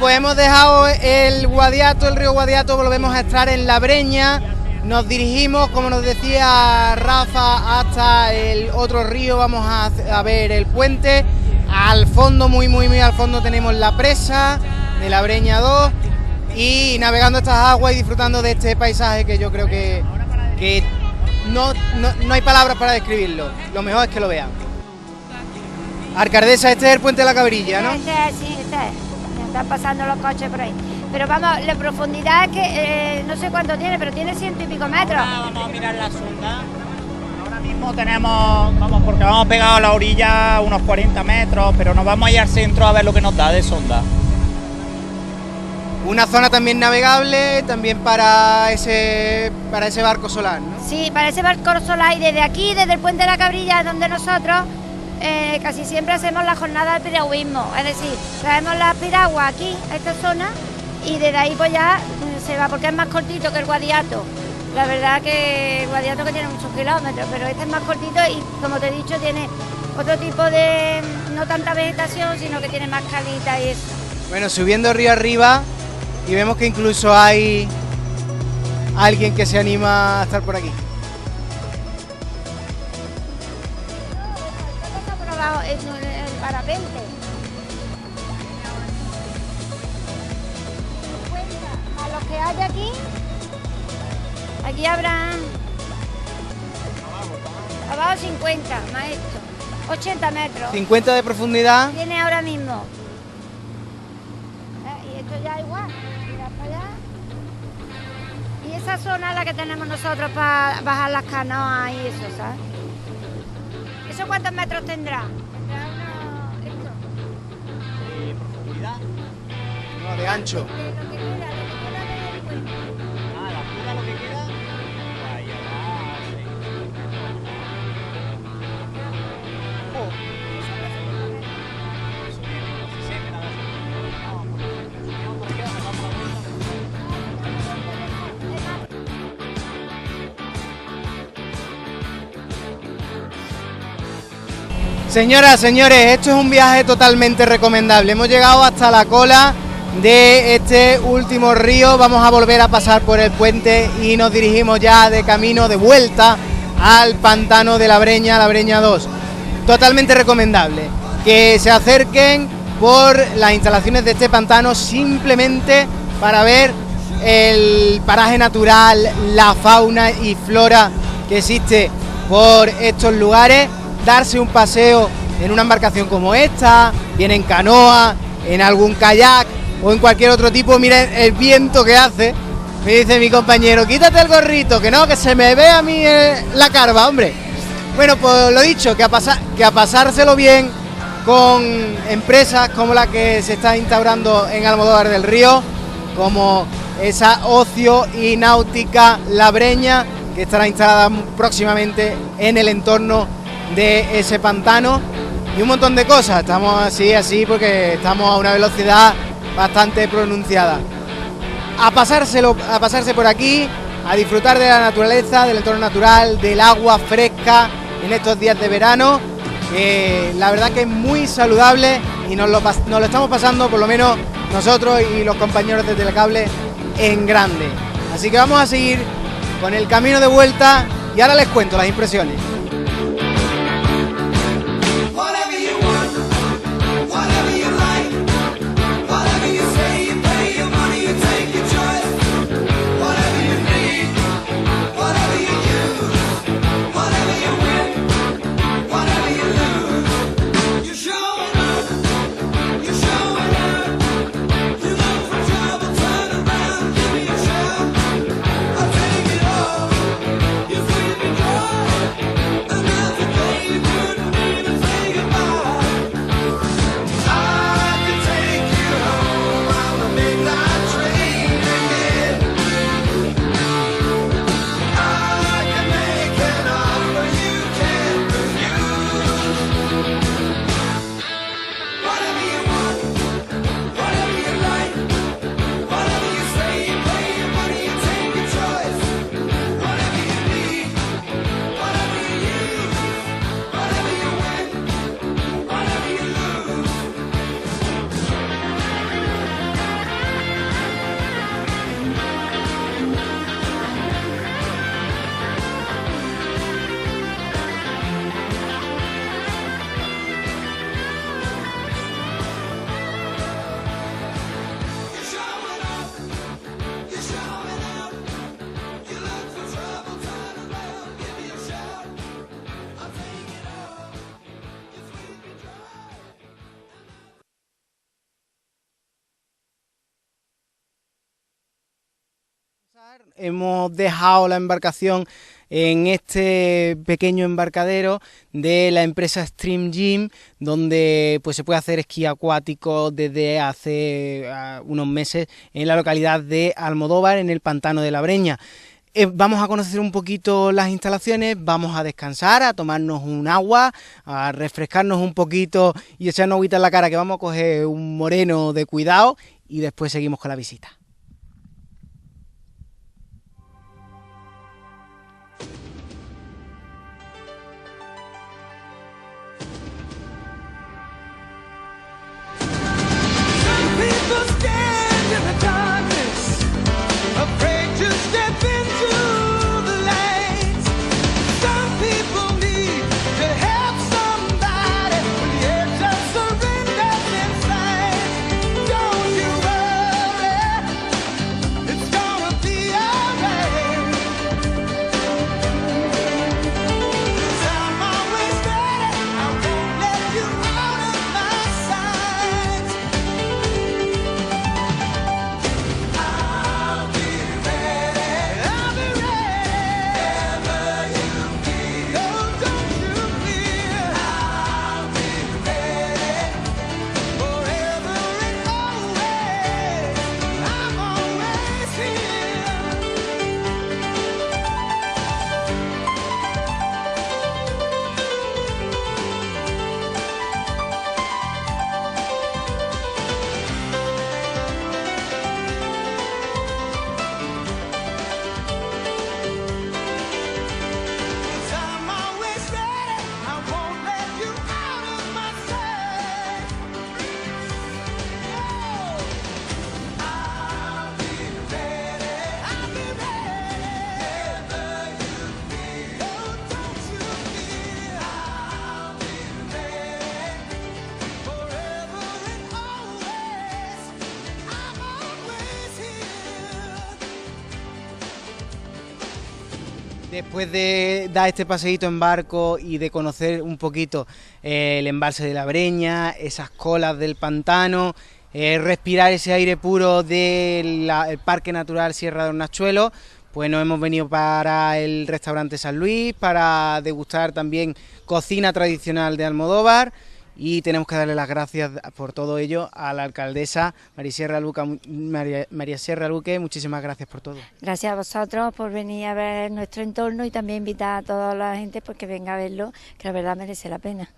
pues hemos dejado el Guadiato, el río Guadiato, volvemos a estar en La Breña. Nos dirigimos, como nos decía Rafa, hasta el otro río. Vamos a ver el puente. Al fondo, muy al fondo, tenemos la presa de La Breña 2. Y navegando estas aguas y disfrutando de este paisaje que yo creo que no hay palabras para describirlo. Lo mejor es que lo vean. Alcaldesa, este es el puente de la Cabrilla, ¿no? Este es. Están pasando los coches por ahí. Pero vamos, la profundidad es que no sé cuánto tiene, pero tiene 100 y pico metros. Ahora vamos a mirar la sonda. Ahora mismo tenemos, porque vamos pegados a la orilla unos 40 metros, pero nos vamos a ir al centro a ver lo que nos da de sonda. Una zona también navegable, también para ese barco solar, ¿no? Sí, para ese barco solar, y desde aquí, desde el puente de la Cabrilla, donde nosotros casi siempre hacemos la jornada del piragüismo, es decir, traemos las piraguas aquí, a esta zona, y desde ahí pues ya se va, porque es más cortito que el Guadiato. La verdad que el Guadiato que tiene muchos kilómetros, pero este es más cortito y, como te he dicho, tiene otro tipo de, no tanta vegetación, sino que tiene más calita y eso. Bueno, subiendo río arriba, y vemos que incluso hay alguien que se anima a estar por aquí. El parapente. A los que hay aquí habrán abajo 50, maestro, 80 metros. 50 de profundidad. Tiene ahora mismo. Y esto ya igual, mira para allá. Y esa zona es la que tenemos nosotros para bajar las canoas y eso, ¿sabes? ¿Eso cuántos metros tendrá? ¿Tendrá esto? ¿De profundidad? No, de ancho. Lo que queda del puente. La altura lo que queda. Ahí abajo, sí. Eso tiene unos 60, vamos por aquí, vamos a dar la vuelta. Señoras, señores, esto es un viaje totalmente recomendable. Hemos llegado hasta la cola de este último río. Vamos a volver a pasar por el puente y nos dirigimos ya de camino de vuelta al pantano de La Breña 2. Totalmente recomendable que se acerquen por las instalaciones de este pantano simplemente para ver el paraje natural, la fauna y flora que existe por estos lugares. Darse un paseo en una embarcación como esta, bien en canoa, en algún kayak o en cualquier otro tipo. Miren el viento que hace. Me dice mi compañero, quítate el gorrito, que no, que se me ve a mí la carva, hombre. Bueno, pues lo dicho, que a pasárselo bien con empresas como la que se está instaurando en Almodóvar del Río, como esa Ocio y Náutica La Breña, que estará instalada próximamente en el entorno de ese pantano, y un montón de cosas. Estamos así porque estamos a una velocidad bastante pronunciada. A pasarse por aquí, a disfrutar de la naturaleza, del entorno natural, del agua fresca en estos días de verano, que la verdad que es muy saludable y nos lo estamos pasando, por lo menos nosotros y los compañeros de Telecable, en grande. Así que vamos a seguir con el camino de vuelta y ahora les cuento las impresiones. Hemos dejado la embarcación en este pequeño embarcadero de la empresa Stream Gym, donde pues se puede hacer esquí acuático desde hace unos meses en la localidad de Almodóvar, en el pantano de la Breña. Vamos a conocer un poquito las instalaciones, vamos a descansar, a tomarnos un agua, a refrescarnos un poquito y echarnos agüita en la cara, que vamos a coger un moreno de cuidado y después seguimos con la visita. Después de dar este paseíto en barco y de conocer un poquito el embalse de la Breña, esas colas del pantano, respirar ese aire puro del Parque Natural Sierra de Hornachuelos, pues nos hemos venido para el restaurante San Luis para degustar también cocina tradicional de Almodóvar. Y tenemos que darle las gracias por todo ello a la alcaldesa María Sierra Luque. Muchísimas gracias por todo. Gracias a vosotros por venir a ver nuestro entorno y también invitar a toda la gente porque venga a verlo, que la verdad merece la pena.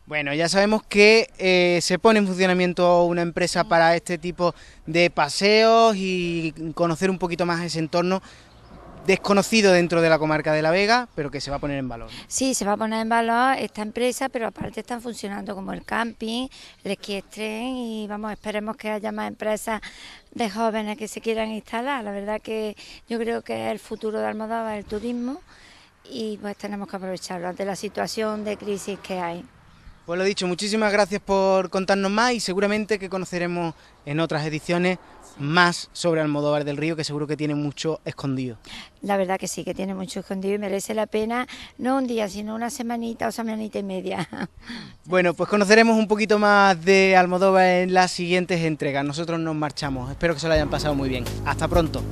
Bueno, ya sabemos que se pone en funcionamiento una empresa para este tipo de paseos y conocer un poquito más ese entorno desconocido dentro de la comarca de La Vega, pero que se va a poner en valor, ¿no? Sí, se va a poner en valor esta empresa, pero aparte están funcionando como el camping, el esquí extreme y vamos, esperemos que haya más empresas de jóvenes que se quieran instalar. La verdad que yo creo que es el futuro de Almodóvar, el turismo, y pues tenemos que aprovecharlo ante la situación de crisis que hay. Pues lo dicho, muchísimas gracias por contarnos más y seguramente que conoceremos en otras ediciones más sobre Almodóvar del Río, que seguro que tiene mucho escondido. La verdad que sí, que tiene mucho escondido y merece la pena, no un día, sino una semanita o semanita y media. Bueno, pues conoceremos un poquito más de Almodóvar en las siguientes entregas. Nosotros nos marchamos, espero que se lo hayan pasado muy bien. Hasta pronto.